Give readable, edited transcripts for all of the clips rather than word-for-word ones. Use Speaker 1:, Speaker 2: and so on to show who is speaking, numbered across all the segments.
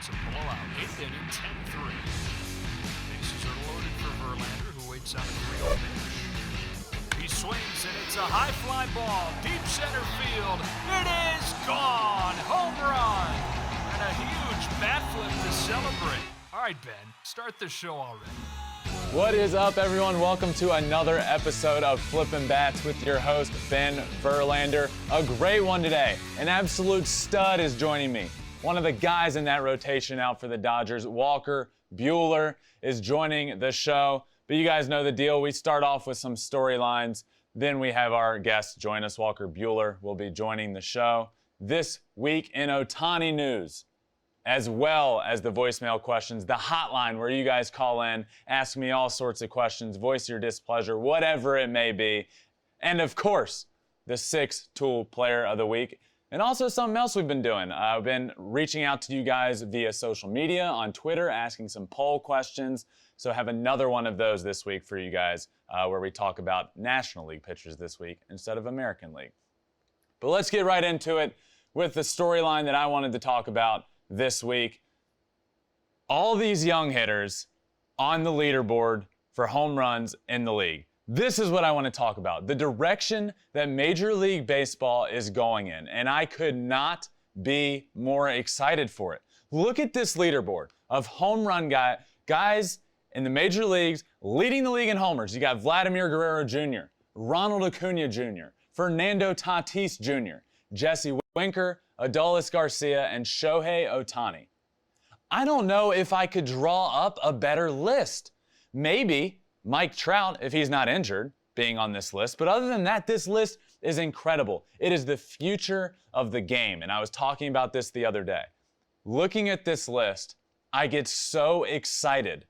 Speaker 1: It's a blowout. 8th inning, 10-3. Bases are loaded for Verlander, who waits on a 3-0 pitch. He swings, and it's a high fly ball. Deep center field. It is gone. Home run. And a huge bat flip to celebrate. All right, Ben, start the show already.
Speaker 2: What is up, everyone? Welcome to another episode of Flippin Bats with your host, Ben Verlander. A great one today. An absolute stud is joining me. One of the guys in that rotation out for the Dodgers, Walker Buehler, is joining the show. But you guys know the deal. We start off with some storylines. Then we have our guest join us. Walker Buehler will be joining the show. This week in Ohtani news, as well as the voicemail questions, the hotline where you guys call in, ask me all sorts of questions, voice your displeasure, whatever it may be. And of course, the 6-tool player of the week. And also something else we've been doing. I've been reaching out to you guys via social media, on Twitter, asking some poll questions. So I have another one of those this week for you guys, where we talk about National League pitchers this week instead of American League. But let's get right into it with the storyline that I wanted to talk about this week. All these young hitters on the leaderboard for home runs in the league. This is what I want to talk about. The direction that Major League Baseball is going in. And I could not be more excited for it. Look at this leaderboard of home run guys in the major leagues leading the league in homers. You got Vladimir Guerrero Jr., Ronald Acuna Jr., Fernando Tatis Jr., Jesse Winker, Adolis Garcia, and Shohei Ohtani. I don't know if I could draw up a better list. Maybe Mike Trout, if he's not injured, being on this list. But other than that, this list is incredible. It is the future of the game. And I was talking about this the other day. Looking at this list, I get so excited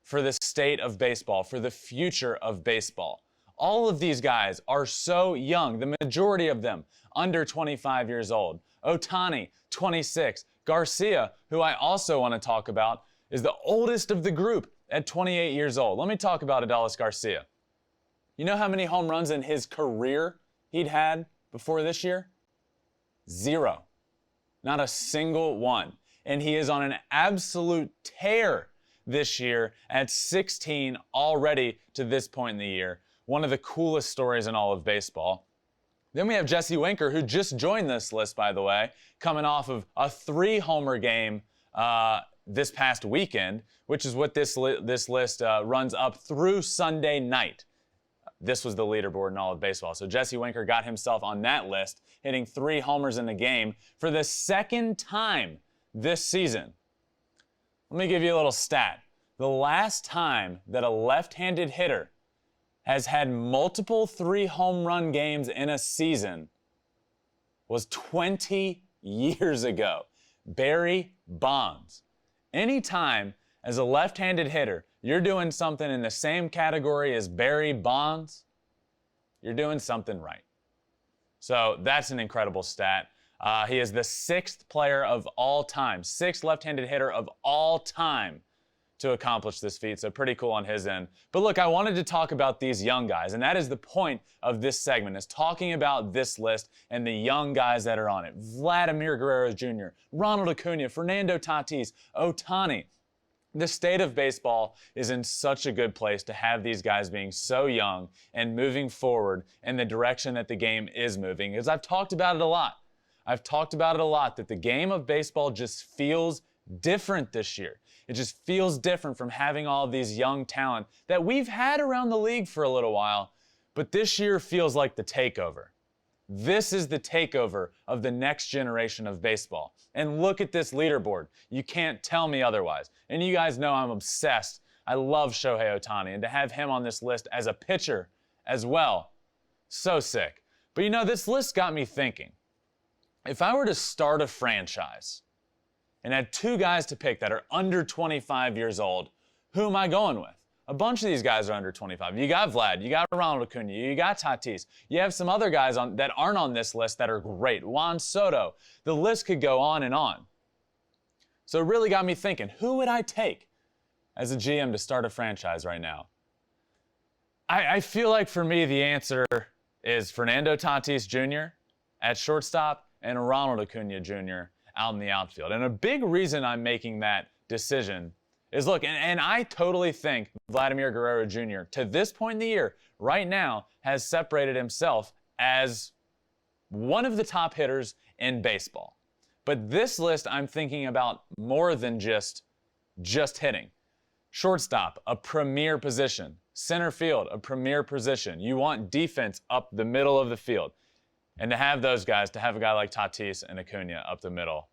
Speaker 2: for the state of baseball, for the future of baseball. All of these guys are so young, the majority of them under 25 years old. Ohtani, 26. Garcia, who I also want to talk about, is the oldest of the group at 28 years old. Let me talk about Adolis Garcia. You know how many home runs in his career he'd had before this year? 0. Not a single one. And he is on an absolute tear this year at 16 already to this point in the year. One of the coolest stories in all of baseball. Then we have Jesse Winker, who just joined this list, by the way, coming off of a 3-homer game this past weekend, which is what this list runs up through Sunday night. This was the leaderboard in all of baseball. So Jesse Winker got himself on that list, hitting 3 homers in the game for the second time this season. Let me give you a little stat. The last time that a left-handed hitter has had multiple 3-home run games in a season was 20 years ago. Barry Bonds. Anytime as a left-handed hitter, you're doing something in the same category as Barry Bonds, you're doing something right. So that's an incredible stat. He is the 6th player of all time, 6th left-handed hitter of all time to accomplish this feat. So pretty cool on his end. But look, I wanted to talk about these young guys, and that is the point of this segment, is talking about this list and the young guys that are on it. Vladimir Guerrero Jr., Ronald Acuna, Fernando Tatis, Ohtani. The state of baseball is in such a good place to have these guys being so young and moving forward in the direction that the game is moving. Because I've talked about it a lot. That the game of baseball just feels different this year. It just feels different from having all of these young talent that we've had around the league for a little while, but this year feels like the takeover. This is the takeover of the next generation of baseball. And look at this leaderboard. You can't tell me otherwise. And you guys know I'm obsessed. I love Shohei Ohtani, and to have him on this list as a pitcher as well, so sick. But you know, this list got me thinking. If I were to start a franchise and had 2 guys to pick that are under 25 years old, who am I going with? A bunch of these guys are under 25. You got Vlad, you got Ronald Acuna, you got Tatis. You have some other guys that aren't on this list that are great. Juan Soto. The list could go on and on. So it really got me thinking, who would I take as a GM to start a franchise right now? I feel like for me the answer is Fernando Tatis Jr. at shortstop and Ronald Acuna Jr. out in the outfield. And a big reason I'm making that decision is, look, and I totally think Vladimir Guerrero Jr. to this point in the year, right now, has separated himself as one of the top hitters in baseball. But this list, I'm thinking about more than just hitting. Shortstop, a premier position. Center field, a premier position. You want defense up the middle of the field. And to have those guys, to have a guy like Tatis and Acuna up the middle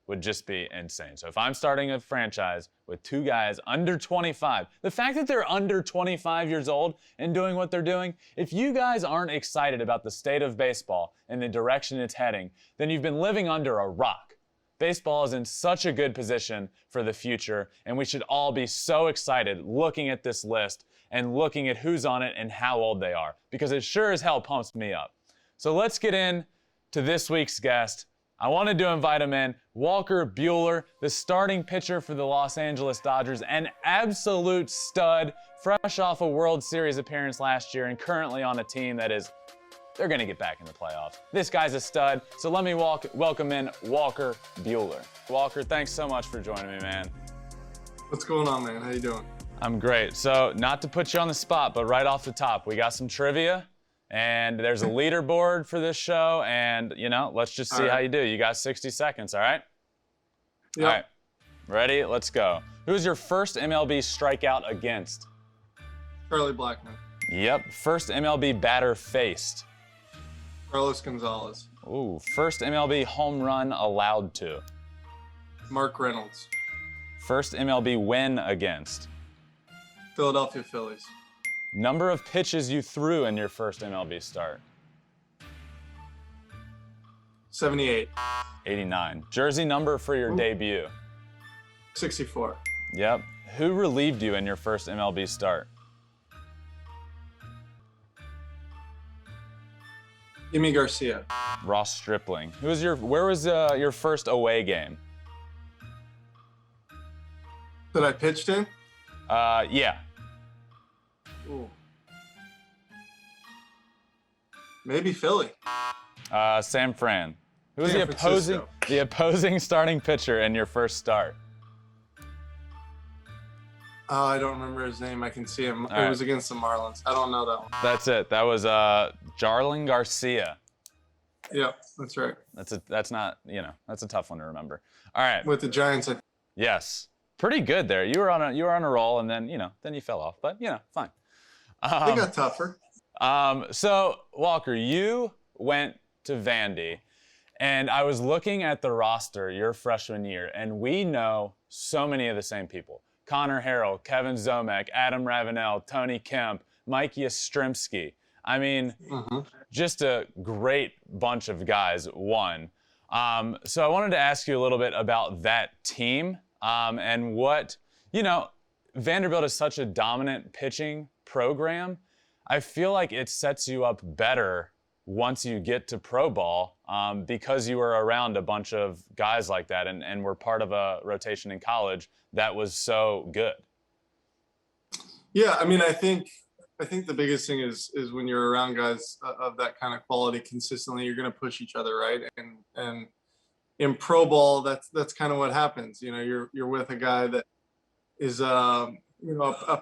Speaker 2: would just be insane. So if I'm starting a franchise with two guys under 25, the fact that they're under 25 years old and doing what they're doing, if you guys aren't excited about the state of baseball and the direction it's heading, then you've been living under a rock. Baseball is in such a good position for the future, and we should all be so excited looking at this list and looking at who's on it and how old they are, because it sure as hell pumps me up. So let's get in to this week's guest. I wanted to invite him in, Walker Buehler, the starting pitcher for the Los Angeles Dodgers, an absolute stud, fresh off a World Series appearance last year and currently on a team that is, they're going to get back in the playoffs. This guy's a stud, so let me welcome in Walker Buehler. Walker, thanks so much for joining me, man.
Speaker 3: What's going on, man? How you doing?
Speaker 2: I'm great. So, not to put you on the spot, but right off the top, we got some trivia. And there's a leaderboard for this show, and, let's just see how you do. You got 60 seconds, all right?
Speaker 3: Yep.
Speaker 2: All right. Ready? Let's go. Who's your first MLB strikeout against?
Speaker 3: Charlie Blackmon.
Speaker 2: Yep. First MLB batter faced?
Speaker 3: Carlos Gonzalez.
Speaker 2: Ooh. First MLB home run allowed to?
Speaker 3: Mark Reynolds.
Speaker 2: First MLB win against?
Speaker 3: Philadelphia Phillies.
Speaker 2: Number of pitches you threw in your first MLB start?
Speaker 3: 78.
Speaker 2: 89. Jersey number for your debut?
Speaker 3: 64.
Speaker 2: Yep. Who relieved you in your first MLB start?
Speaker 3: Yimi Garcia.
Speaker 2: Ross Stripling. Where was your first away game?
Speaker 3: That I pitched in?
Speaker 2: Yeah.
Speaker 3: Ooh. Maybe Philly.
Speaker 2: San Fran. Who was
Speaker 3: San
Speaker 2: the opposing starting pitcher in your first start?
Speaker 3: I don't remember his name. I can see him.
Speaker 2: All right.
Speaker 3: It was against the Marlins. I don't know that one.
Speaker 2: That's it. That was Jarlin Garcia.
Speaker 3: Yeah, that's right.
Speaker 2: That's a tough one to remember. All right.
Speaker 3: With the Giants.
Speaker 2: Yes. Pretty good there. You were on a roll, and then you fell off, but fine.
Speaker 3: They got tougher.
Speaker 2: So Walker, you went to Vandy, and I was looking at the roster your freshman year, and we know so many of the same people. Connor Harrell, Kevin Zomek, Adam Ravenel, Tony Kemp, Mike Yastrzemski. I mean, just a great bunch of guys won. So I wanted to ask you a little bit about that team and what, Vanderbilt is such a dominant pitching program. I feel like it sets you up better once you get to pro ball because you were around a bunch of guys like that and were part of a rotation in college that was so good.
Speaker 3: Yeah, I mean, I think the biggest thing is when you're around guys of that kind of quality consistently, you're going to push each other, right? And in pro ball, that's kind of what happens. You're with a guy that is a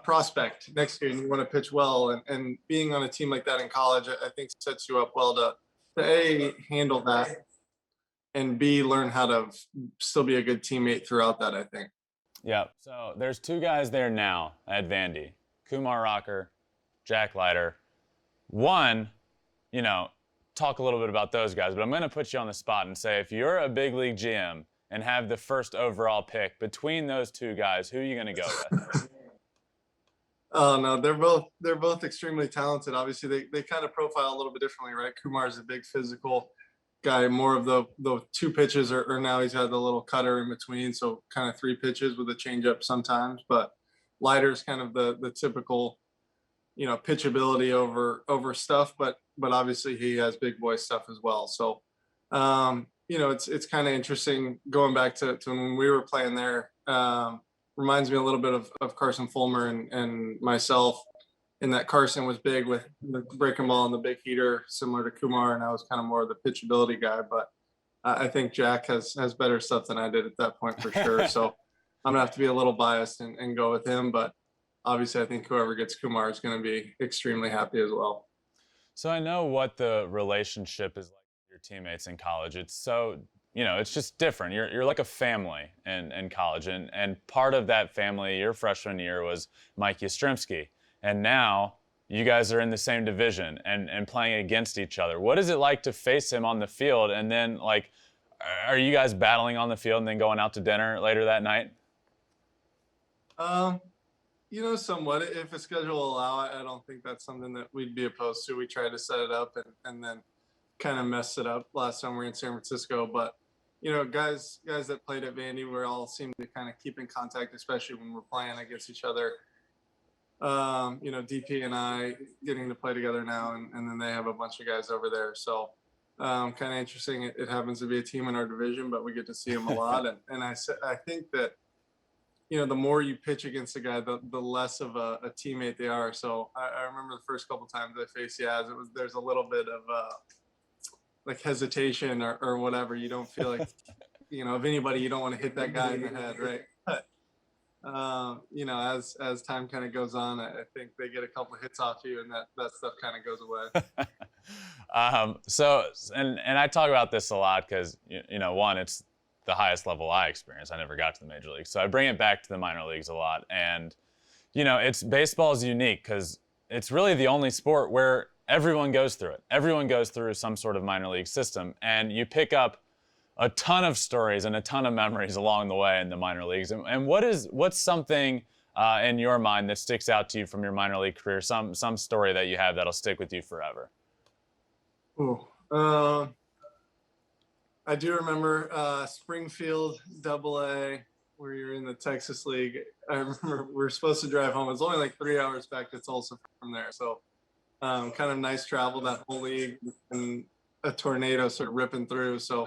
Speaker 3: prospect next year, and you want to pitch well. And being on a team like that in college, I think sets you up well to A, handle that, and B, learn how to still be a good teammate throughout that, I think.
Speaker 2: Yeah. So there's two guys there now at Vandy, Kumar Rocker, Jack Leiter. One, talk a little bit about those guys, but I'm going to put you on the spot and say, if you're a big league GM and have the first overall pick between those two guys, who are you going to go with?
Speaker 3: Oh no, they're both extremely talented. Obviously, they kind of profile a little bit differently, right? Kumar's a big physical guy, more of the two pitches, or now he's had the little cutter in between, so kind of three pitches with a changeup sometimes. But Leiter's kind of the typical, pitchability over stuff, but obviously he has big boy stuff as well. So, it's kind of interesting going back to when we were playing there. Reminds me a little bit of Carson Fulmer and myself, in that Carson was big with the breaking ball and the big heater, similar to Kumar, and I was kind of more of the pitchability guy. But I think Jack has better stuff than I did at that point for sure. So I'm gonna have to be a little biased and go with him. But obviously, I think whoever gets Kumar is going to be extremely happy as well.
Speaker 2: So I know what the relationship is like with your teammates in college. It's so, it's just different. You're like a family in college. And part of that family, your freshman year, was Mike Yastrzemski. And now you guys are in the same division and playing against each other. What is it like to face him on the field? And then, like, are you guys battling on the field and then going out to dinner later that night?
Speaker 3: Somewhat. If a schedule will allow it, I don't think that's something that we'd be opposed to. We tried to set it up and then kind of messed it up last time we were in San Francisco. But, guys that played at Vandy, we all seem to kind of keep in contact, especially when we're playing against each other. DP and I getting to play together now, and then they have a bunch of guys over there. So kind of interesting. It happens to be a team in our division, but we get to see them a lot. And I think that, the more you pitch against a guy, the less of a teammate they are. So I remember the first couple times I faced Yaz, there's a little bit of like hesitation or whatever. You don't feel like, if anybody, you don't want to hit that guy in the head, right? But as time kind of goes on, I think they get a couple of hits off you, and that stuff kind of goes away.
Speaker 2: So I talk about this a lot because one, it's the highest level I experienced. I never got to the major leagues, so I bring it back to the minor leagues a lot. And baseball is unique because it's really the only sport where everyone goes through it. Everyone goes through some sort of minor league system, and you pick up a ton of stories and a ton of memories along the way in the minor leagues. And what's something in your mind that sticks out to you from your minor league career? Some story that you have that'll stick with you forever.
Speaker 3: I do remember Springfield AA, where you're in the Texas League. I remember we were supposed to drive home. It was only like 3 hours back to Tulsa from there. So kind of nice travel that whole league, and a tornado started ripping through. So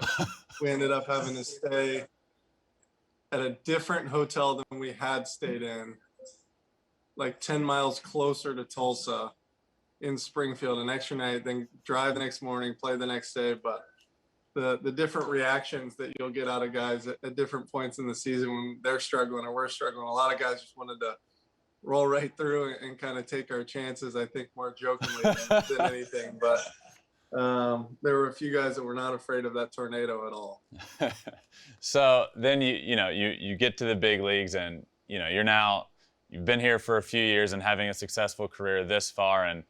Speaker 3: we ended up having to stay at a different hotel than we had stayed in, like 10 miles closer to Tulsa in Springfield, an extra night, then drive the next morning, play the next day. But the different reactions that you'll get out of guys at different points in the season when they're struggling or we're struggling. A lot of guys just wanted to roll right through and kind of take our chances, I think more jokingly than anything. But there were a few guys that were not afraid of that tornado at all.
Speaker 2: So then you get to the big leagues, and you've been here for a few years and having a successful career this far. And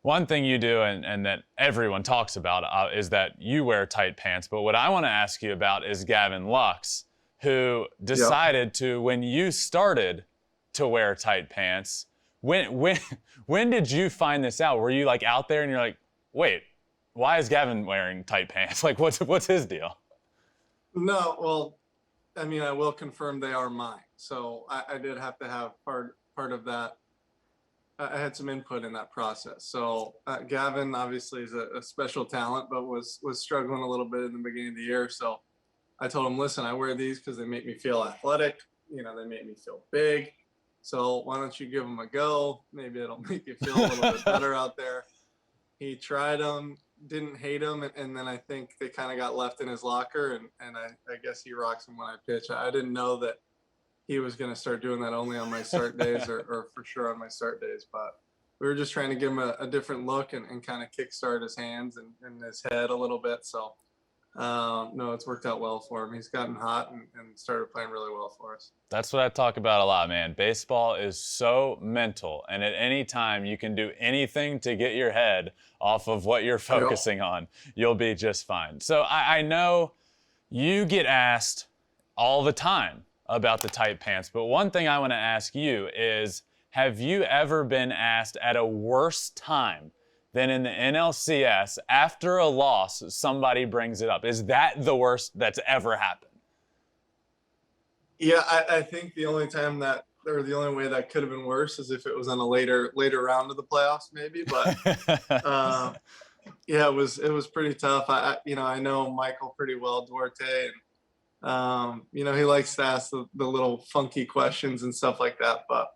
Speaker 2: one thing you do and that everyone talks about is that you wear tight pants. But what I want to ask you about is Gavin Lux, who decided to, when you started to wear tight pants, when did you find this out? Were you like out there and you're like, wait, why is Gavin wearing tight pants? Like, what's his deal?
Speaker 3: No, well, I mean, I will confirm they are mine. So I did have to have part of that. I had some input in that process. So Gavin obviously is a special talent, but was struggling a little bit in the beginning of the year. So I told him, listen, I wear these because they make me feel athletic. They make me feel big. So why don't you give them a go? Maybe it'll make you feel a little bit better out there. He tried them, didn't hate them, and then I think they kind of got left in his locker, and I guess he rocks them when I pitch. I didn't know that he was going to start doing that only on my start days or for sure on my start days. But we were just trying to give him a different look and kind of kickstart his hands and his head a little bit. So, no, it's worked out well for him. He's gotten hot and started playing really well for us.
Speaker 2: That's what I talk about a lot, man. Baseball is so mental, and at any time you can do anything to get your head off of what you're focusing on. You'll be just fine. So I know you get asked all the time about the tight pants, but one thing I want to ask you is, have you ever been asked at a worse time than in the NLCS after a loss somebody brings it up? Is that the worst that's ever happened?
Speaker 3: Yeah, I think the only time that, or the only way that could have been worse is if it was on a later round of the playoffs, maybe. But yeah, it was pretty tough. I know Michael pretty well, Duarte, and he likes to ask the little funky questions and stuff like that. But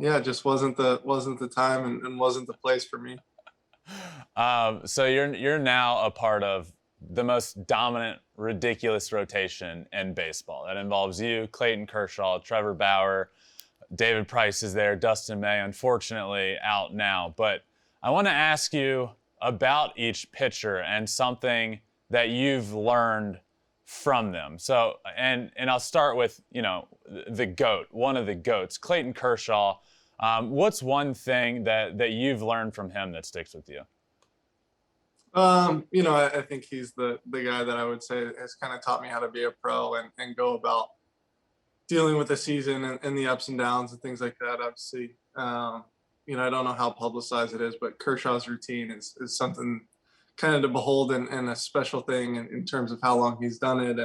Speaker 3: yeah, it just wasn't the time and wasn't the place for me.
Speaker 2: So you're now a part of the most dominant, ridiculous rotation in baseball. That involves you, Clayton Kershaw, Trevor Bauer, David Price is there, Dustin May, unfortunately, out now. But I want to ask you about each pitcher and something that you've learned from them. So, and I'll start with, the GOAT, one of the GOATs, Clayton Kershaw. What's one thing that you've learned from him that sticks with you?
Speaker 3: I think he's the guy that I would say has kind of taught me how to be a pro and go about dealing with the season and the ups and downs and things like that. Obviously, I don't know how publicized it is, but Kershaw's routine is something kind of to behold and a special thing in terms of how long he's done it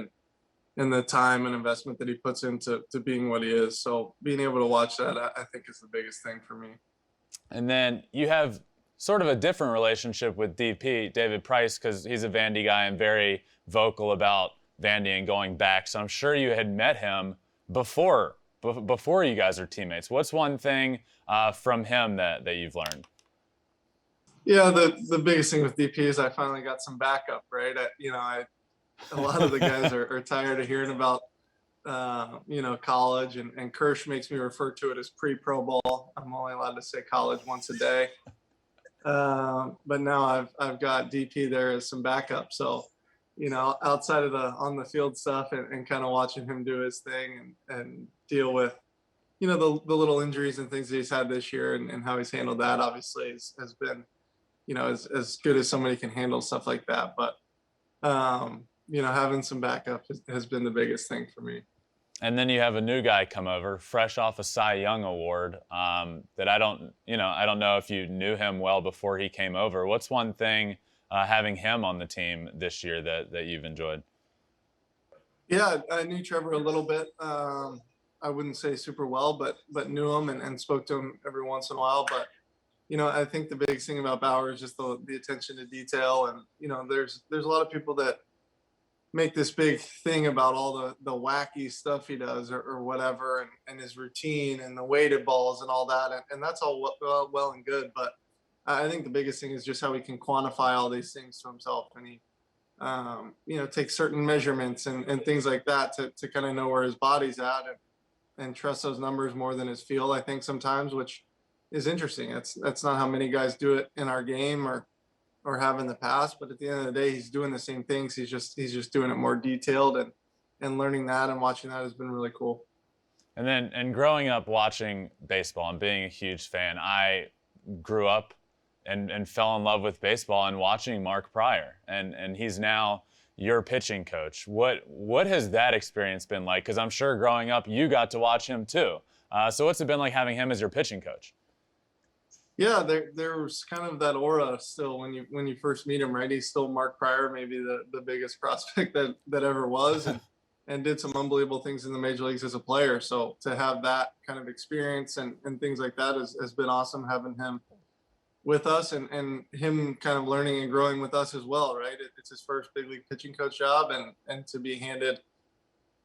Speaker 3: and the time and investment that he puts into being what he is. So being able to watch that, I think is the biggest thing for me. And
Speaker 2: then you have sort of a different relationship with DP, David Price, because he's a Vandy guy and very vocal about Vandy and going back. So I'm sure you had met him before you guys are teammates. What's one thing from him that you've learned?
Speaker 3: Yeah, the biggest thing with DP is I finally got some backup, right? A lot of the guys are tired of hearing about, college, and Kirsch makes me refer to it as pre-pro ball. I'm only allowed to say college once a day. But now I've got DP there as some backup. So, outside of the on the field stuff and kind of watching him do his thing and deal with, the little injuries and things that he's had this year and how he's handled that, obviously has been, as good as somebody can handle stuff like that. But, having some backup has been the biggest thing for me.
Speaker 2: And then you have a new guy come over, fresh off a Cy Young award, that I don't know if you knew him well before he came over. What's one thing having him on the team this year that you've enjoyed?
Speaker 3: Yeah, I knew Trevor a little bit. I wouldn't say super well, but knew him and spoke to him every once in a while. But, I think the biggest thing about Bauer is just the attention to detail. And, there's a lot of people that make this big thing about all the wacky stuff he does or whatever and his routine and the weighted balls and all that. And that's all well and good. But I think the biggest thing is just how he can quantify all these things to himself. And he, takes certain measurements and things like that to kind of know where his body's at and trust those numbers more than his feel, I think sometimes, which is interesting. That's not how many guys do it in our game or have in the past, but at the end of the day, he's doing the same things. He's just doing it more detailed and learning that and watching that has been really cool.
Speaker 2: And growing up watching baseball and being a huge fan, I grew up and fell in love with baseball and watching Mark Pryor, and he's now your pitching coach. What has that experience been like? Because I'm sure growing up you got to watch him too. So what's it been like having him as your pitching coach?
Speaker 3: Yeah, there was kind of that aura still when you first meet him, right? He's still Mark Pryor, maybe the biggest prospect that ever was, and did some unbelievable things in the major leagues as a player. So to have that kind of experience and things like that has been awesome, having him with us and him kind of learning and growing with us as well, right? It's his first big league pitching coach job, and to be handed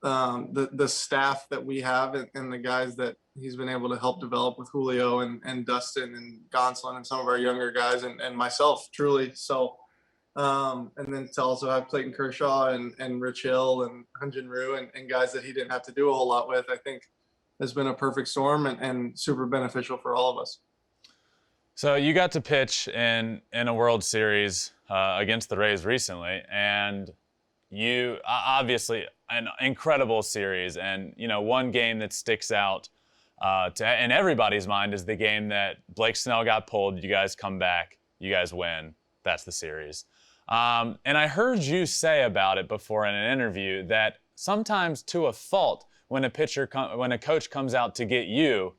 Speaker 3: the staff that we have and the guys that he's been able to help develop with Julio and Dustin and Gonsolin and some of our younger guys and myself, truly. So, and then to also have Clayton Kershaw and Rich Hill and Hyun-Jin Ryu and guys that he didn't have to do a whole lot with, I think has been a perfect storm and super beneficial for all of us.
Speaker 2: So you got to pitch in a World Series against the Rays recently, and you obviously an incredible series. And one game that sticks out in everybody's mind is the game that Blake Snell got pulled. You guys come back, you guys win. That's the series. And I heard you say about it before in an interview that sometimes to a fault, when a coach comes out to get you,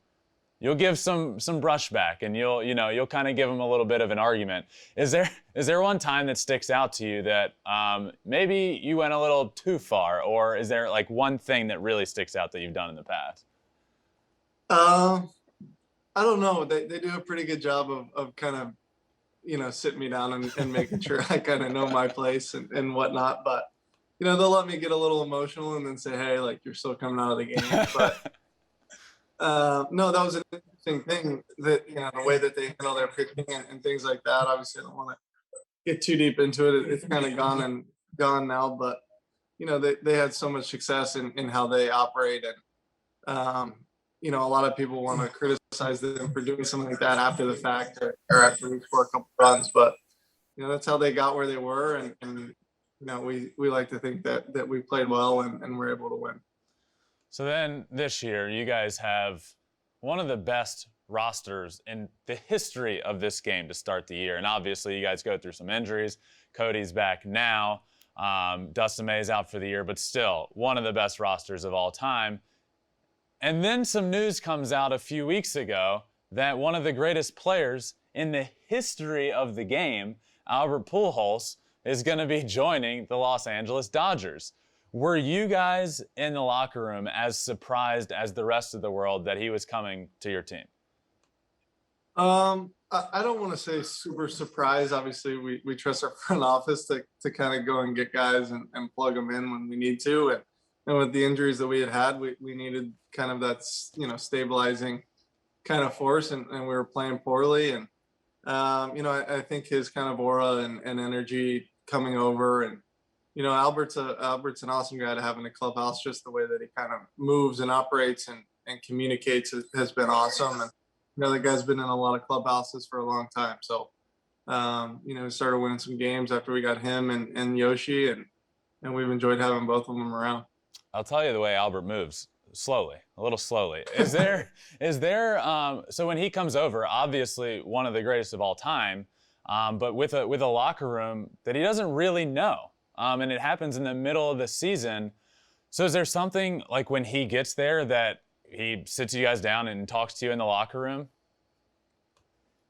Speaker 2: you'll give some brushback and you'll kind of give them a little bit of an argument. Is there one time that sticks out to you that maybe you went a little too far, or is there like one thing that really sticks out that you've done in the past?
Speaker 3: I don't know. They do a pretty good job of kind of sitting me down and making sure I kind of know my place and whatnot. But they'll let me get a little emotional and then say, hey, like, you're still coming out of the game. But no, that was an interesting thing that, the way that they handle their pitching and things like that. Obviously, I don't want to get too deep into it. It's kind of gone gone now, but they had so much success in how they operate, and a lot of people want to criticize them for doing something like that after the fact, or after we score a couple runs, but that's how they got where they were, and we like to think that we played well and we're able to win.
Speaker 2: So then this year, you guys have one of the best rosters in the history of this game to start the year. And obviously, you guys go through some injuries. Cody's back now. Dustin May's out for the year, but still one of the best rosters of all time. And then some news comes out a few weeks ago that one of the greatest players in the history of the game, Albert Pujols, is going to be joining the Los Angeles Dodgers. Were you guys in the locker room as surprised as the rest of the world that he was coming to your team?
Speaker 3: I don't want to say super surprised. Obviously, we trust our front office to kind of go and get guys and plug them in when we need to. And with the injuries that we had, we needed kind of that, stabilizing kind of force, and we were playing poorly. And, I think his kind of aura and energy coming over, and, Albert's an awesome guy to have in the clubhouse. Just the way that he kind of moves and operates and communicates has been awesome. And, the guy's been in a lot of clubhouses for a long time. So, we started winning some games after we got him and Yoshi, and we've enjoyed having both of them around.
Speaker 2: I'll tell you the way Albert moves. Slowly, a little slowly. Is there, so when he comes over, obviously one of the greatest of all time, but with a locker room that he doesn't really know, and it happens in the middle of the season. So is there something like when he gets there that he sits you guys down and talks to you in the locker room?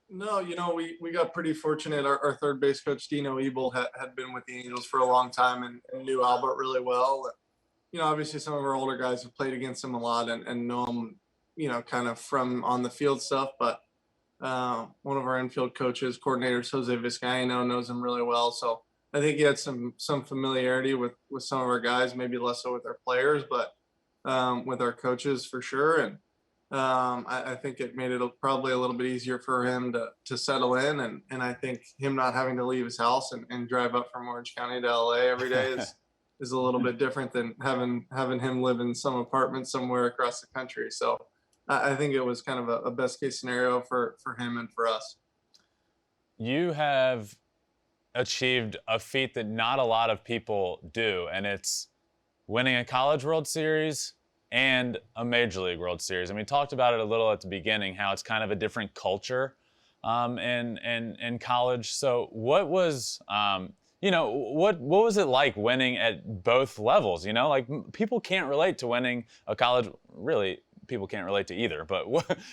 Speaker 3: No, we got pretty fortunate. Our third base coach, Dino Ebel, had been with the Angels for a long time and knew Albert really well. Obviously some of our older guys have played against him a lot and know him, kind of from on the field stuff. But one of our infield coaches, coordinators, Jose Vizcaino, knows him really well. So I think he had some familiarity with some of our guys, maybe less so with our players, but with our coaches for sure. And I think it made it probably a little bit easier for him to settle in. And I think him not having to leave his house and drive up from Orange County to LA every day is a little bit different than having him live in some apartment somewhere across the country. So I think it was kind of a best case scenario for him and for us.
Speaker 2: You have achieved a feat that not a lot of people do, and it's winning a College World Series and a Major League World Series. And we talked about it a little at the beginning, how it's kind of a different culture in college. So what was what was it like winning at both levels? Like people can't relate to winning a college. Really, people can't relate to either, but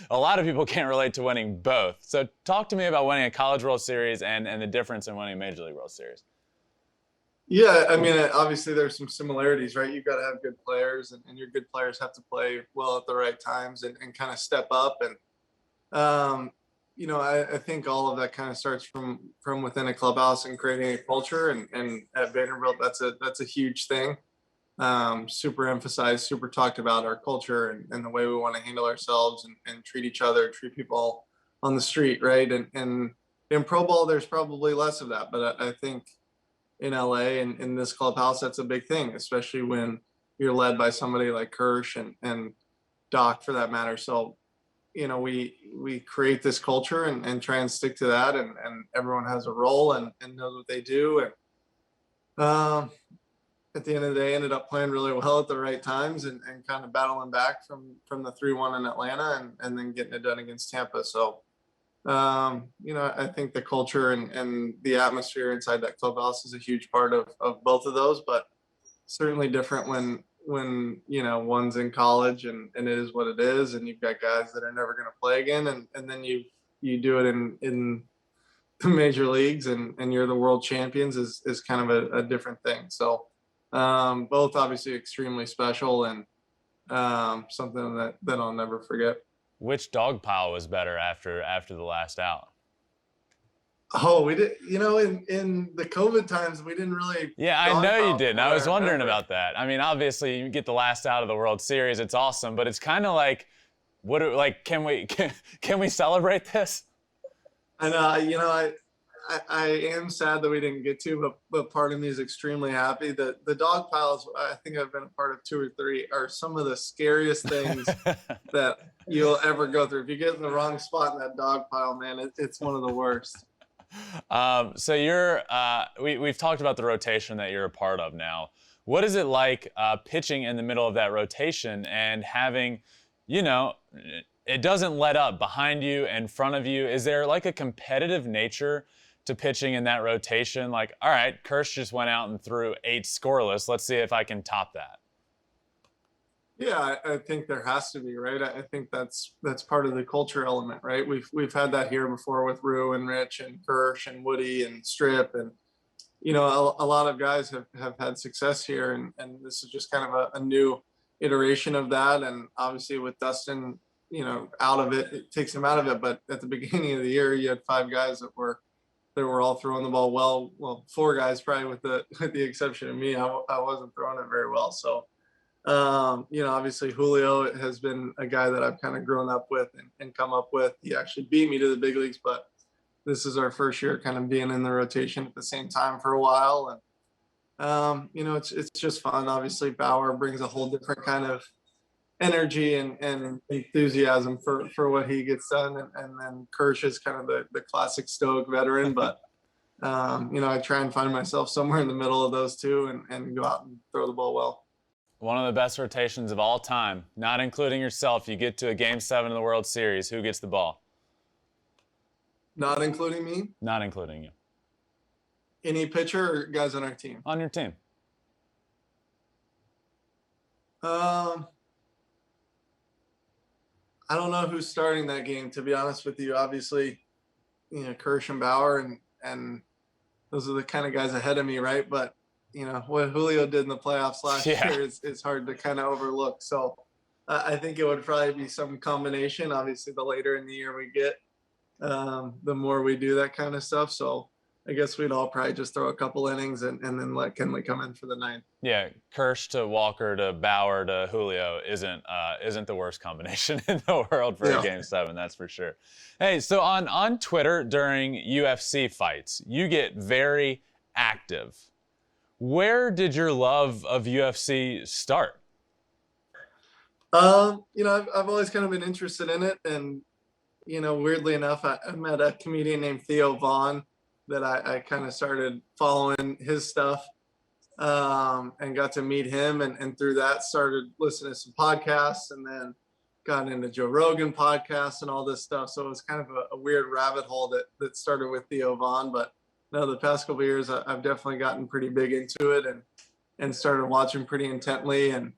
Speaker 2: a lot of people can't relate to winning both. So talk to me about winning a College World Series and the difference in winning a Major League World Series.
Speaker 3: Yeah, I mean, obviously there's some similarities, right? You've got to have good players, and your good players have to play well at the right times and kind of step up. And, I think all of that kind of starts from within a clubhouse and creating a culture. And at Vanderbilt, that's a huge thing. Super emphasized, super talked about our culture and the way we want to handle ourselves and treat each other, treat people on the street, right? And in pro ball, there's probably less of that, but I think in LA and in this clubhouse, that's a big thing, especially when you're led by somebody like Kirsch and Doc for that matter. So, we create this culture and try and stick to that, and everyone has a role and knows what they do. And at the end of the day, ended up playing really well at the right times and kind of battling back from the 3-1 in Atlanta and then getting it done against Tampa. So, I think the culture and the atmosphere inside that clubhouse is a huge part of both of those, but certainly different when one's in college and it is what it is, and you've got guys that are never going to play again, and then you do it in the major leagues and you're the world champions is kind of a different thing. So both obviously extremely special and something that I'll never forget.
Speaker 2: Which dog pile was better after the last out?
Speaker 3: Oh, we did. In the COVID times, we didn't really.
Speaker 2: Yeah, I know you didn't. I was wondering about that. I mean, obviously, you get the last out of the World Series. It's awesome, but it's kind of like, can we celebrate this?
Speaker 3: And I am sad that we didn't get to, but part of me is extremely happy. The Dogpiles, I think I've been a part of 2 or 3, are some of the scariest things that you'll ever go through. If you get in the wrong spot in that dog pile, man, it's one of the worst.
Speaker 2: So we've talked about the rotation that you're a part of now. What is it like pitching in the middle of that rotation and having, it doesn't let up behind you, in front of you? Is there like a competitive nature to pitching in that rotation? Like, all right, Kersh just went out and threw 8 scoreless. Let's see if I can top that.
Speaker 3: Yeah, I think there has to be, right? I think that's part of the culture element, right? We've had that here before with Rue and Rich and Kersh and Woody and Strip, and a lot of guys have had success here, and this is just kind of a new iteration of that. And obviously with Dustin, out of it, it takes him out of it. But at the beginning of the year, you had 5 guys that were all throwing the ball well. Well, 4 guys probably with the exception of me. I wasn't throwing it very well. So, obviously Julio has been a guy that I've kind of grown up with and come up with. He actually beat me to the big leagues, but this is our first year kind of being in the rotation at the same time for a while. And, it's just fun. Obviously Bauer brings a whole different kind of energy and enthusiasm for what he gets done. And then Kersh is kind of the classic stoic veteran, but I try and find myself somewhere in the middle of those two and go out and throw the ball well.
Speaker 2: One of the best rotations of all time, not including yourself. You get to a Game 7 of the World Series. Who gets the ball?
Speaker 3: Not including me?
Speaker 2: Not including you.
Speaker 3: Any pitcher or guys on our team?
Speaker 2: On your team.
Speaker 3: I don't know who's starting that game, to be honest with you. Obviously, Kersh and Bauer, and those are the kind of guys ahead of me, right? But, what Julio did in the playoffs last year is hard to kind of overlook. So I think it would probably be some combination. Obviously, the later in the year we get, the more we do that kind of stuff. So I guess we'd all probably just throw a couple innings and then let Kenley come in for the 9th.
Speaker 2: Yeah, Kersh to Walker to Bauer to Julio isn't the worst combination in the world for a Game 7, that's for sure. Hey, so on Twitter during UFC fights, you get very active. Where did your love of UFC start?
Speaker 3: I've always kind of been interested in it, and weirdly enough, I met a comedian named Theo Vaughn that I kind of started following his stuff, and got to meet him, and through that started listening to some podcasts, and then got into Joe Rogan podcasts and all this stuff. So it was kind of a weird rabbit hole that started with Theo Vaughn. But no, the past couple of years, I've definitely gotten pretty big into it and started watching pretty intently. And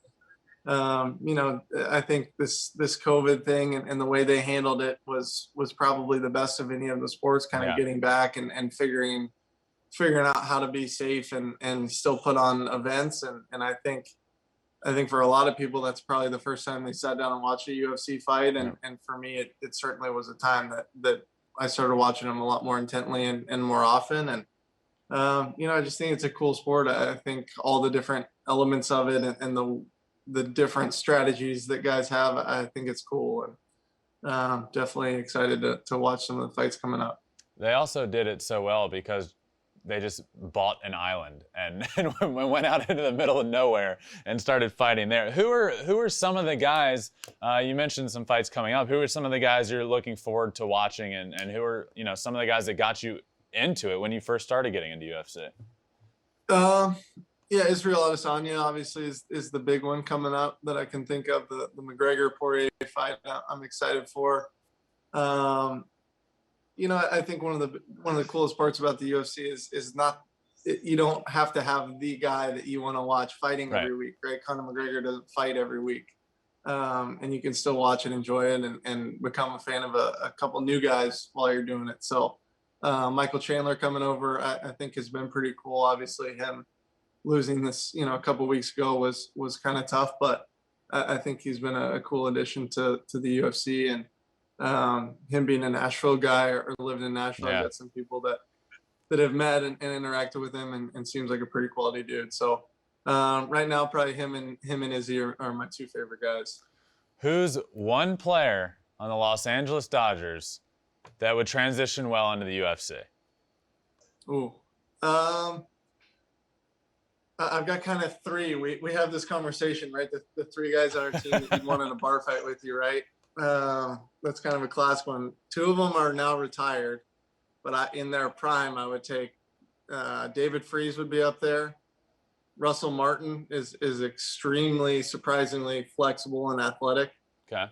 Speaker 3: I think this COVID thing and the way they handled it was probably the best of any of the sports, kind of getting back and figuring out how to be safe and still put on events. And I think for a lot of people, that's probably the first time they sat down and watched a UFC fight. And for me, it certainly was a time that I started watching them a lot more intently and more often. And, I just think it's a cool sport. I think all the different elements of it and the different strategies that guys have, I think it's cool. And definitely excited to watch some of the fights coming up.
Speaker 2: They also did it so well because they just bought an island and went out into the middle of nowhere and started fighting there. Who are some of the guys, you mentioned some fights coming up, who are some of the guys you're looking forward to watching, and who are, some of the guys that got you into it when you first started getting into UFC?
Speaker 3: Yeah, Israel Adesanya obviously is the big one coming up that I can think of. The McGregor-Poirier fight I'm excited for. I think one of the coolest parts about the UFC is not you don't have to have the guy that you want to watch fighting every week, right? Conor McGregor doesn't fight every week, and you can still watch and enjoy it and become a fan of a couple new guys while you're doing it. So Michael Chandler coming over, I think has been pretty cool. Obviously, him losing this, a couple weeks ago was kind of tough, but I think he's been a cool addition to the UFC. And him being a Nashville guy or lived in Nashville, I've got some people that have met and interacted with him and seems like a pretty quality dude. So right now, probably him and Izzy are my 2 favorite guys.
Speaker 2: Who's one player on the Los Angeles Dodgers that would transition well into the UFC?
Speaker 3: Ooh. I've got kind of three. We have this conversation, right? The three guys on our team that you'd want in a bar fight with you, right? That's kind of a classic one. Two of them are now retired, but in their prime, I would take David Freese would be up there. Russell Martin is extremely, surprisingly flexible and athletic.
Speaker 2: Okay.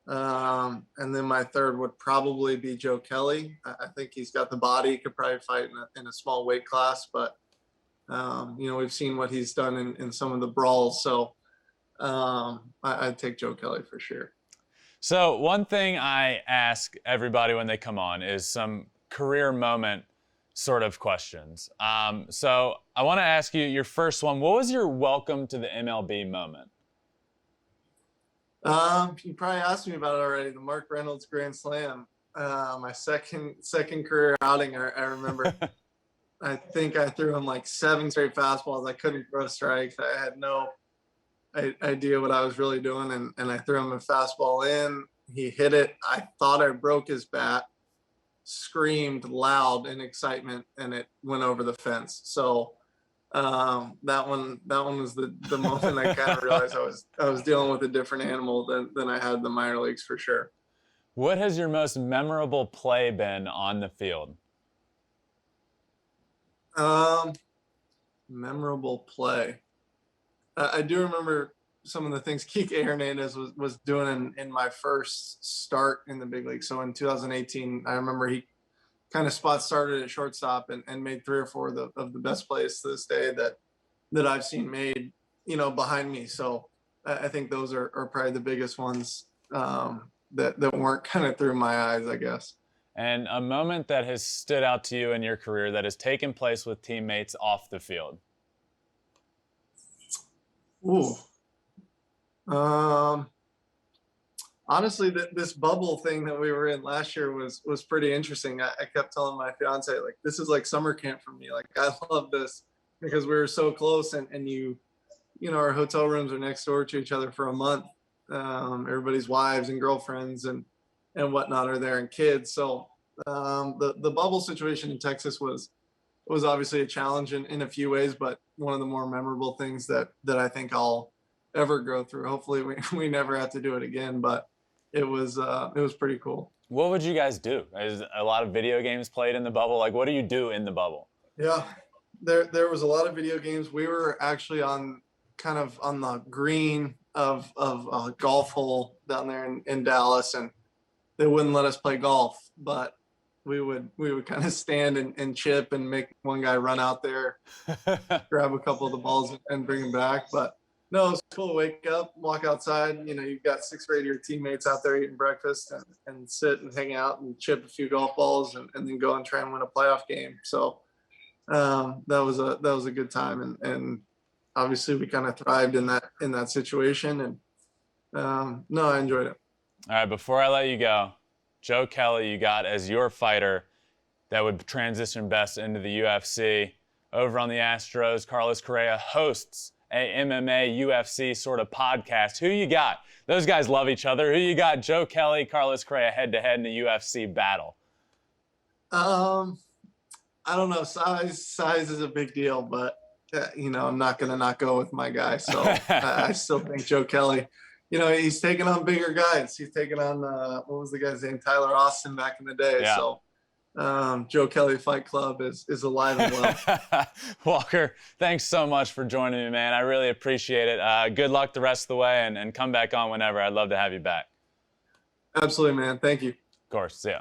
Speaker 3: And then my third would probably be Joe Kelly. I think he's got the body. He could probably fight in a small weight class, but we've seen what he's done in some of the brawls. So I'd take Joe Kelly for sure.
Speaker 2: So one thing I ask everybody when they come on is some career moment sort of questions. So I want to ask you your first one. What was your welcome to the MLB moment?
Speaker 3: You probably asked me about it already. The Mark Reynolds Grand Slam. My second career outing. I remember. I think I threw him like 7 straight fastballs. I couldn't throw strikes. I had no idea what I was really doing, and I threw him a fastball in. He hit it. I thought I broke his bat. Screamed loud in excitement, and it went over the fence. So that one was the moment I kind of realized I was dealing with a different animal than I had in the minor leagues for sure.
Speaker 2: What has your most memorable play been on the field?
Speaker 3: Memorable play. I do remember some of the things Kike Hernandez was doing in my first start in the big league. So in 2018, I remember he kind of spot started at shortstop and made 3 or 4 of the best plays to this day that I've seen made, behind me. So I think those are probably the biggest ones that weren't kind of through my eyes, I guess.
Speaker 2: And a moment that has stood out to you in your career that has taken place with teammates off the field?
Speaker 3: Ooh. Honestly, this bubble thing that we were in last year was pretty interesting. I kept telling my fiance, like, this is like summer camp for me. Like, I love this because we were so close, and our hotel rooms are next door to each other for a month. Everybody's wives and girlfriends and whatnot are there, and kids. So the bubble situation in Texas was obviously a challenge in a few ways, but one of the more memorable things that I think I'll ever go through. Hopefully we never have to do it again, but it was pretty cool.
Speaker 2: What would you guys do? Is a lot of video games played in the bubble? Like, what do you do in the bubble?
Speaker 3: Yeah, there was a lot of video games. We were actually on the green of a golf hole down there in Dallas, and they wouldn't let us play golf, but we would kind of stand and chip and make one guy run out there, grab a couple of the balls and bring them back. But no, it's cool to wake up, walk outside. You've got 6 or 8 of your teammates out there eating breakfast and sit and hang out and chip a few golf balls and then go and try and win a playoff game. So that was a good time. And obviously we kind of thrived in that situation. And no, I enjoyed it.
Speaker 2: All right, before I let you go, Joe Kelly, you got as your fighter that would transition best into the UFC. Over on the Astros, Carlos Correa hosts a MMA UFC sort of podcast. Who you got? Those guys love each other. Who you got? Joe Kelly, Carlos Correa head-to-head in a UFC battle.
Speaker 3: I don't know. Size is a big deal, but I'm not going to not go with my guy. So I still think Joe Kelly, he's taking on bigger guys. He's taking on, what was the guy's name? Tyler Austin back in the day.
Speaker 2: Yeah.
Speaker 3: So Joe Kelly Fight Club is alive and well.
Speaker 2: Walker, thanks so much for joining me, man. I really appreciate it. Good luck the rest of the way, and come back on whenever. I'd love to have you back.
Speaker 3: Absolutely, man. Thank you.
Speaker 2: Of course. See ya.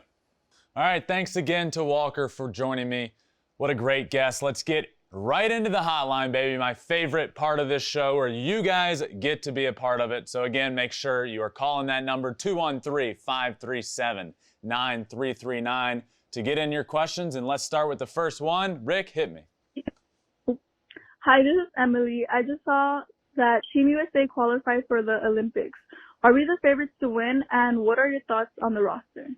Speaker 2: All right. Thanks again to Walker for joining me. What a great guest. Let's get right into the hotline, baby. My favorite part of this show where you guys get to be a part of it. So again, make sure you are calling that number 213-537-9339 to get in your questions. And let's start with the first one. Rick, hit me.
Speaker 4: Hi, this is Emily. I just saw that Team USA qualified for the Olympics. Are we the favorites to win? And what are your thoughts on the roster?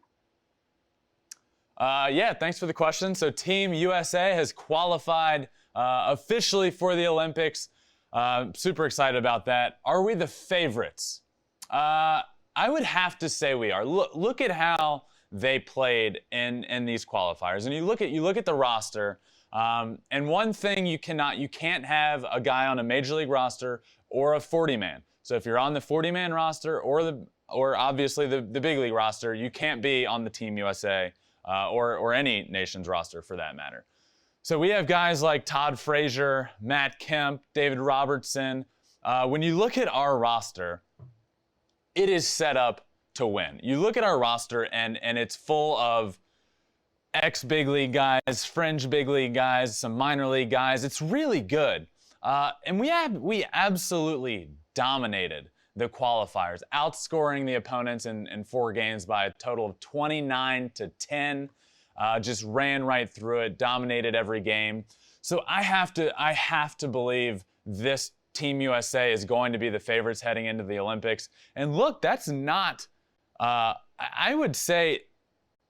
Speaker 2: Yeah, thanks for the question. So Team USA has qualified officially for the Olympics. Super excited about that. Are we the favorites? I would have to say we are. Look at how they played in these qualifiers. And you look at the roster. And one thing you can't have a guy on a major league roster or a 40-man. So if you're on the 40-man roster or obviously the big league roster, you can't be on the Team USA or any nation's roster for that matter. So we have guys like Todd Frazier, Matt Kemp, David Robertson. When you look at our roster, it is set up to win. You look at our roster and it's full of ex-big league guys, fringe big league guys, some minor league guys. It's really good. And we absolutely dominated the qualifiers, outscoring the opponents in 4 games by a total of 29-10. Just ran right through it, dominated every game. So I have to believe this Team USA is going to be the favorites heading into the Olympics. And look, that's not, I would say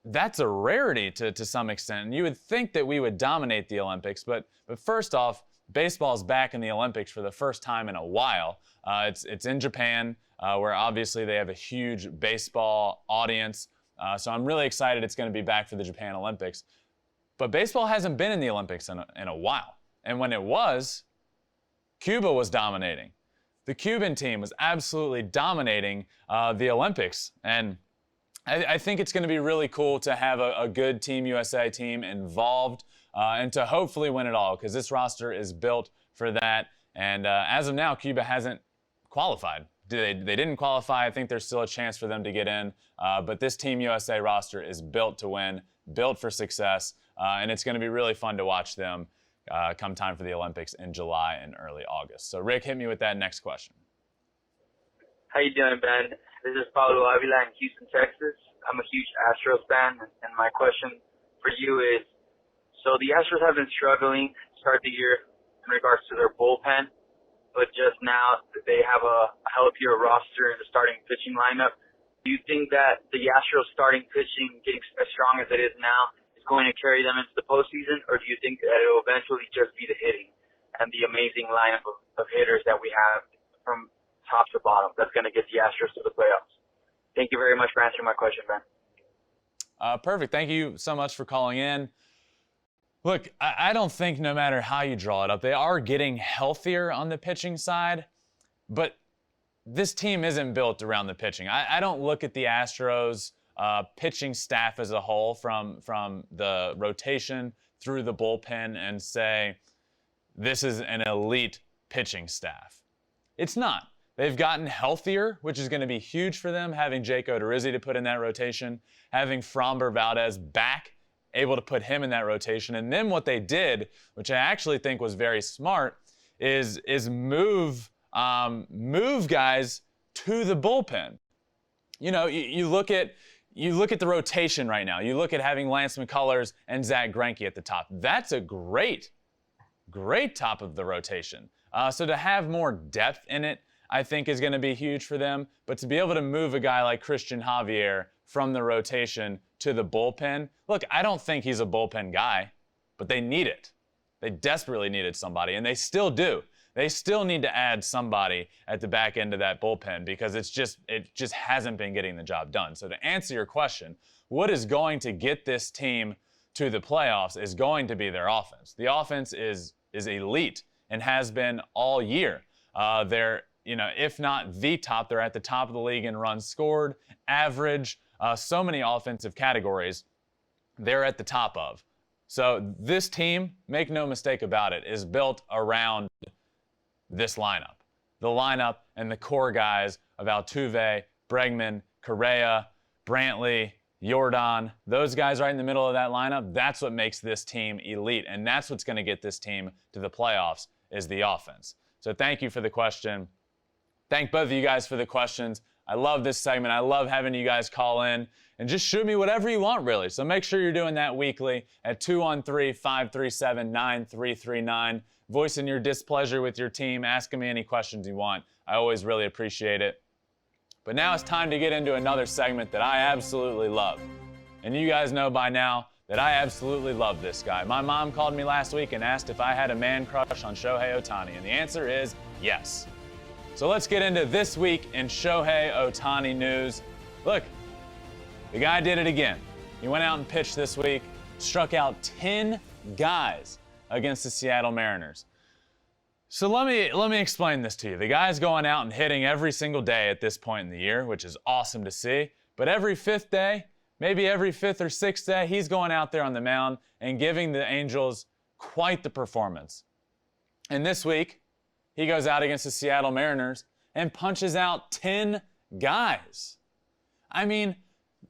Speaker 2: that's a rarity to some extent. And you would think that we would dominate the Olympics, but first off, baseball's back in the Olympics for the first time in a while. It's in Japan, where obviously they have a huge baseball audience. So I'm really excited it's going to be back for the Japan Olympics. But baseball hasn't been in the Olympics in a while. And when it was, Cuba was dominating. The Cuban team was absolutely dominating the Olympics. And I think it's going to be really cool to have a good Team USA team involved and to hopefully win it all, because this roster is built for that. And as of now, Cuba hasn't qualified. They didn't qualify. I think there's still a chance for them to get in. But this Team USA roster is built to win, built for success, and it's going to be really fun to watch them come time for the Olympics in July and early August. So, Rick, hit me with that next question.
Speaker 5: How you doing, Ben? This is Pablo Avila in Houston, Texas. I'm a huge Astros fan, and my question for you is, so the Astros have been struggling to start the year in regards to their bullpen, but just now they have a healthier roster in the starting pitching lineup. Do you think that the Astros starting pitching, getting as strong as it is now, is going to carry them into the postseason, or do you think that it will eventually just be the hitting and the amazing lineup of hitters that we have from top to bottom that's going to get the Astros to the playoffs? Thank you very much for answering my question, Ben.
Speaker 2: Perfect. Thank you so much for calling in. Look, I don't think no matter how you draw it up, they are getting healthier on the pitching side, but this team isn't built around the pitching. I don't look at the Astros pitching staff as a whole from the rotation through the bullpen and say, this is an elite pitching staff. It's not. They've gotten healthier, which is going to be huge for them, having Jake Odorizzi to put in that rotation, having Framber Valdez back, able to put him in that rotation. And then what they did, which I actually think was very smart, is move guys to the bullpen. You know, you look at the rotation right now. You look at having Lance McCullers and Zach Greinke at the top. That's a great top of the rotation. So to have more depth in it, I think is going to be huge for them. But to be able to move a guy like Christian Javier from the rotation to the bullpen, look, I don't think he's a bullpen guy, but they need it. They desperately needed somebody, and they still do. They still need to add somebody at the back end of that bullpen because it just hasn't been getting the job done. So to answer your question, what is going to get this team to the playoffs is going to be their offense. The offense is elite and has been all year. They're, if not the top, they're at the top of the league in runs scored, average, so many offensive categories they're at the top of. So this team, make no mistake about it, is built around this lineup. The lineup and the core guys of Altuve, Bregman, Correa, Brantley, Jordan, those guys right in the middle of that lineup, that's what makes this team elite. And that's what's going to get this team to the playoffs is the offense. So thank you for the question. Thank both of you guys for the questions. I love this segment. I love having you guys call in and just shoot me whatever you want, really. So make sure you're doing that weekly at 213-537-9339. Voicing your displeasure with your team, asking me any questions you want. I always really appreciate it. But now it's time to get into another segment that I absolutely love. And you guys know by now that I absolutely love this guy. My mom called me last week and asked if I had a man crush on Shohei Ohtani, and the answer is yes. So let's get into this week in Shohei Ohtani news. Look, the guy did it again. He went out and pitched this week, struck out 10 guys. against the Seattle Mariners. So let me explain this to you. The guy's going out and hitting every single day at this point in the year, which is awesome to see. But every fifth day, maybe every fifth or sixth day, he's going out there on the mound and giving the Angels quite the performance. And this week, he goes out against the Seattle Mariners and punches out 10 guys. I mean,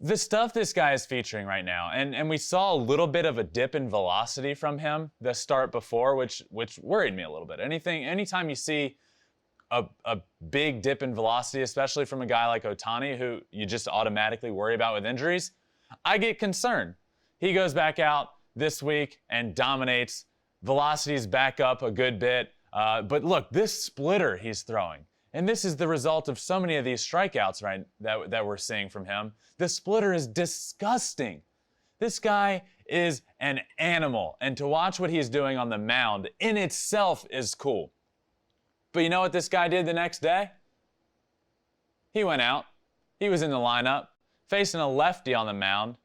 Speaker 2: the stuff this guy is featuring right now, and we saw a little bit of a dip in velocity from him the start before, which worried me a little bit. Anytime you see a big dip in velocity, especially from a guy like Ohtani, who you just automatically worry about with injuries, I get concerned. He goes back out this week and dominates. Velocity's back up a good bit. But look, this splitter he's throwing, and this is the result of so many of these strikeouts, right, that we're seeing from him. The splitter is disgusting. This guy is an animal, and to watch what he's doing on the mound in itself is cool. But you know what this guy did the next day? He went out. He was in the lineup, facing a lefty on the mound,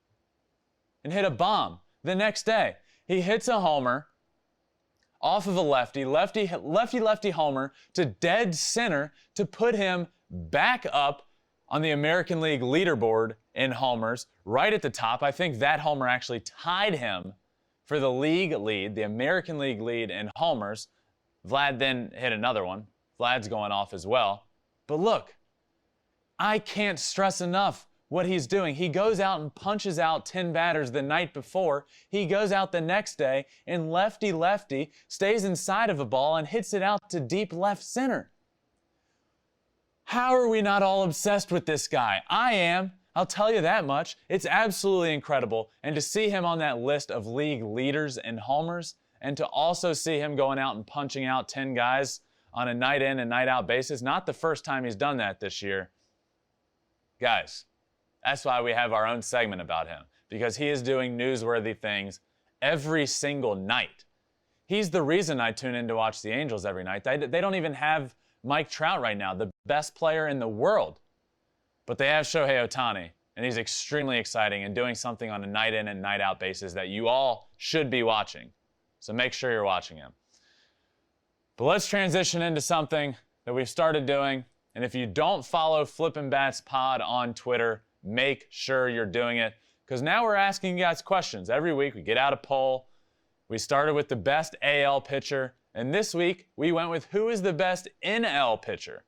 Speaker 2: and hit a bomb. The next day, he hits a homer off of a lefty homer to dead center to put him back up on the American League leaderboard in homers, right at the top. I think that homer actually tied him for the league lead, the American League lead in homers. Vlad then hit another one. Vlad's going off as well. But look, I can't stress enough what he's doing. He goes out and punches out 10 batters the night before. He goes out the next day and lefty, stays inside of a ball and hits it out to deep left center. How are we not all obsessed with this guy? I am. I'll tell you that much. It's absolutely incredible. And to see him on that list of league leaders in homers, and to also see him going out and punching out 10 guys on a night in and night out basis, not the first time he's done that this year. Guys, that's why we have our own segment about him, because he is doing newsworthy things every single night. He's the reason I tune in to watch the Angels every night. They don't even have Mike Trout right now, the best player in the world. But they have Shohei Ohtani, and he's extremely exciting and doing something on a night in and night out basis that you all should be watching. So make sure you're watching him. But let's transition into something that we've started doing. And if you don't follow Flippin Bats Pod on Twitter, make sure you're doing it. Because now we're asking you guys questions. Every week we get out a poll. We started with the best AL pitcher. And this week, we went with who is the best NL pitcher.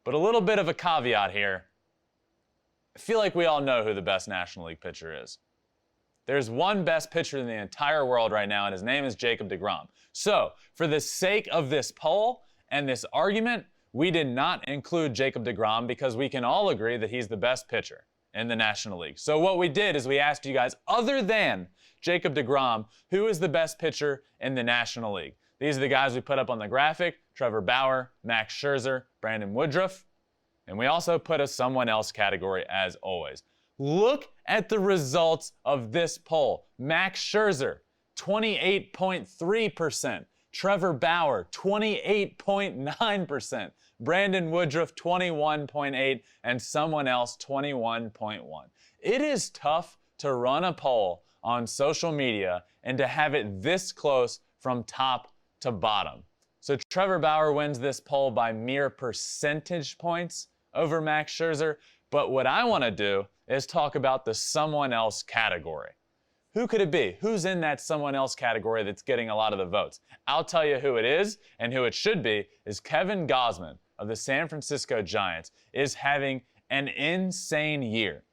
Speaker 2: But a little bit of a caveat here. I feel like we all know who the best National League pitcher is. There's one best pitcher in the entire world right now, and his name is Jacob deGrom. So, for the sake of this poll and this argument, we did not include Jacob deGrom because we can all agree that he's the best pitcher in the National League. So what we did is we asked you guys, other than Jacob deGrom, who is the best pitcher in the National League? These are the guys we put up on the graphic: Trevor Bauer, Max Scherzer, Brandon Woodruff. And we also put a someone else category as always. Look at the results of this poll. Max Scherzer, 28.3%. Trevor Bauer, 28.9%. Brandon Woodruff, 21.8%. And someone else, 21.1%. It is tough to run a poll on social media and to have it this close from top to bottom. So Trevor Bauer wins this poll by mere percentage points over Max Scherzer. But what I want to do is talk about the someone else category. Who could it be? Who's in that someone else category that's getting a lot of the votes? I'll tell you who it is, and who it should be is Kevin Gausman of the San Francisco Giants is having an insane year.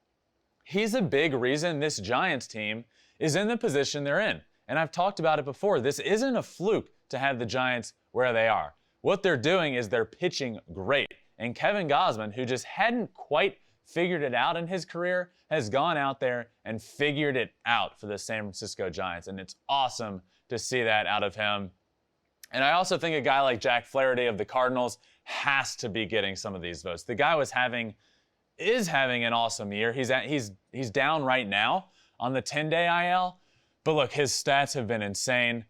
Speaker 2: He's a big reason this Giants team is in the position they're in. And I've talked about it before. This isn't a fluke to have the Giants where they are. What they're doing is they're pitching great. And Kevin Gausman, who just hadn't quite figured it out in his career, has gone out there and figured it out for the San Francisco Giants. And it's awesome to see that out of him. And I also think a guy like Jack Flaherty of the Cardinals has to be getting some of these votes. The guy is having an awesome year. He's down right now on the 10-day IL. But look, his stats have been insane.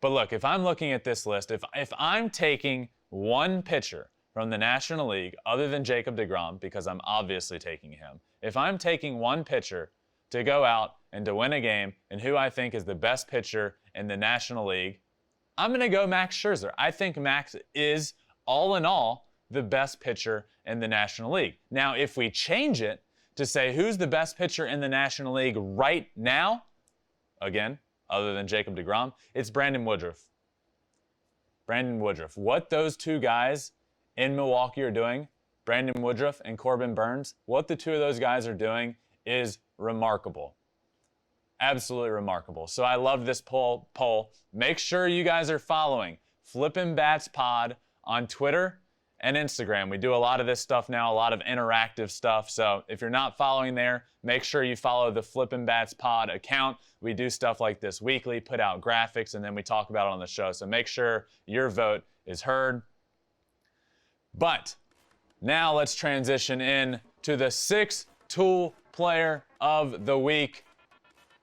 Speaker 2: But look, if I'm looking at this list, if I'm taking one pitcher from the National League other than Jacob deGrom, because I'm obviously taking him, if I'm taking one pitcher to go out and to win a game and who I think is the best pitcher in the National League, I'm going to go Max Scherzer. I think Max is, all in all, the best pitcher in the National League. Now, if we change it to say who's the best pitcher in the National League right now, again, other than Jacob deGrom, it's Brandon Woodruff. Brandon Woodruff. What those two guys in Milwaukee are doing, Brandon Woodruff and Corbin Burnes, what the two of those guys are doing is remarkable. Absolutely remarkable. So I love this poll. Make sure you guys are following Flippin Bats Pod on Twitter and Instagram. We do a lot of this stuff now, a lot of interactive stuff. So if you're not following there, make sure you follow the Flippin Bats Pod account. We do stuff like this weekly, put out graphics, and then we talk about it on the show. So make sure your vote is heard. But now let's transition in to the 6-tool player of the week.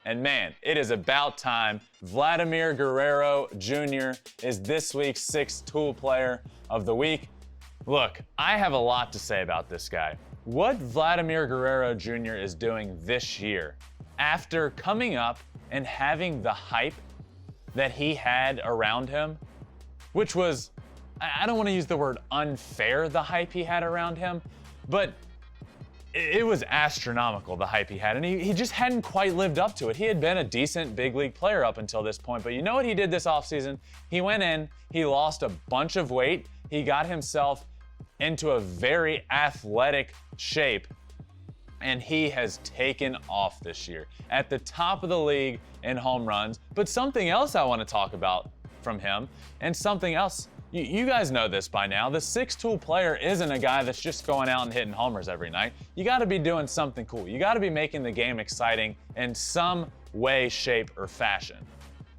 Speaker 2: And man, it is about time. Vladimir Guerrero Jr. is this week's 6-tool player of the week. Look, I have a lot to say about this guy. What Vladimir Guerrero Jr. is doing this year, after coming up and having the hype that he had around him, which was, I don't want to use the word unfair, the hype he had around him, but it was astronomical, the hype he had, and he just hadn't quite lived up to it. He had been a decent big league player up until this point, but you know what he did this offseason? He went in, he lost a bunch of weight, he got himself into a very athletic shape, and he has taken off this year. At the top of the league in home runs, but something else I want to talk about from him, and something else, you guys know this by now, the 6-tool player isn't a guy that's just going out and hitting homers every night. You got to be doing something cool. You got to be making the game exciting in some way, shape, or fashion.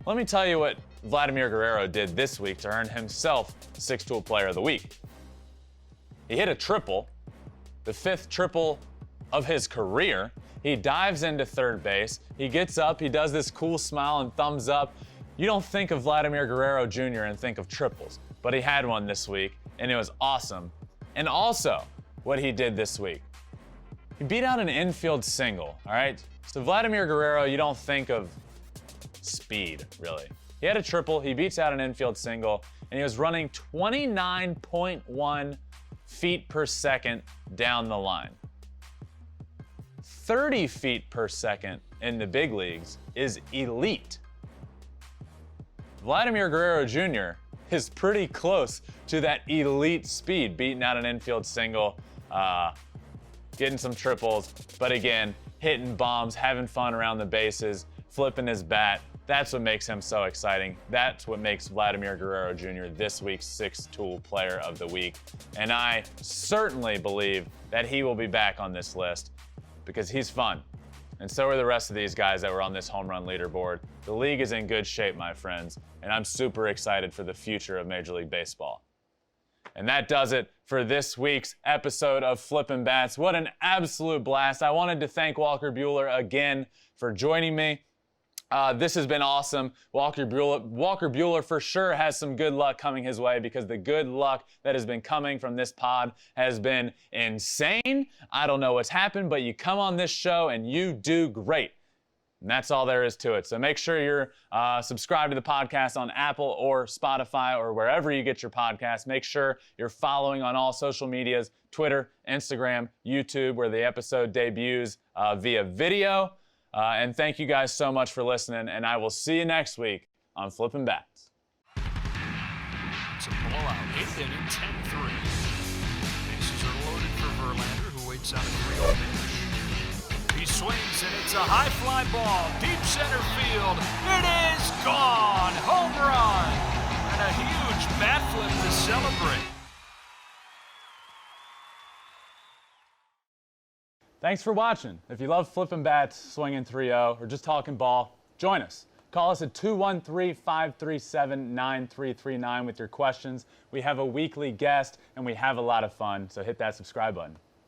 Speaker 2: Let me tell you what Vladimir Guerrero did this week to earn himself 6-tool player of the week. He hit a triple, the 5th triple of his career. He dives into third base. He gets up, he does this cool smile and thumbs up. You don't think of Vladimir Guerrero Jr. and think of triples, but he had one this week, and it was awesome. And also, what he did this week, he beat out an infield single, all right? So Vladimir Guerrero, you don't think of speed, really. He had a triple, he beats out an infield single, and he was running 29.1 feet per second down the line. 30 feet per second in the big leagues is elite. Vladimir Guerrero Jr. is pretty close to that elite speed, beating out an infield single, getting some triples, but again, hitting bombs, having fun around the bases, flipping his bat. That's what makes him so exciting. That's what makes Vladimir Guerrero Jr. this week's 6-tool player of the week. And I certainly believe that he will be back on this list because he's fun. And so are the rest of these guys that were on this home run leaderboard. The league is in good shape, my friends, and I'm super excited for the future of Major League Baseball. And that does it for this week's episode of Flippin' Bats. What an absolute blast. I wanted to thank Walker Buehler again for joining me. This has been awesome. Walker Buehler for sure has some good luck coming his way because the good luck that has been coming from this pod has been insane. I don't know what's happened, but you come on this show and you do great. And that's all there is to it. So make sure you're subscribed to the podcast on Apple or Spotify or wherever you get your podcasts. Make sure you're following on all social medias, Twitter, Instagram, YouTube, where the episode debuts via video. And thank you guys so much for listening, and I will see you next week on Flippin' Bats.
Speaker 1: It's a blowout, 8th inning, 10-3. Bases are loaded for Verlander, who waits on a 3-0 pitch. He swings, and it's a high fly ball, deep center field. It is gone! Home run! And a huge bat flip to celebrate.
Speaker 2: Thanks for watching. If you love Flippin' Bats, swinging 3-0, or just talking ball, join us. Call us at 213-537-9339 with your questions. We have a weekly guest, and we have a lot of fun, so hit that subscribe button.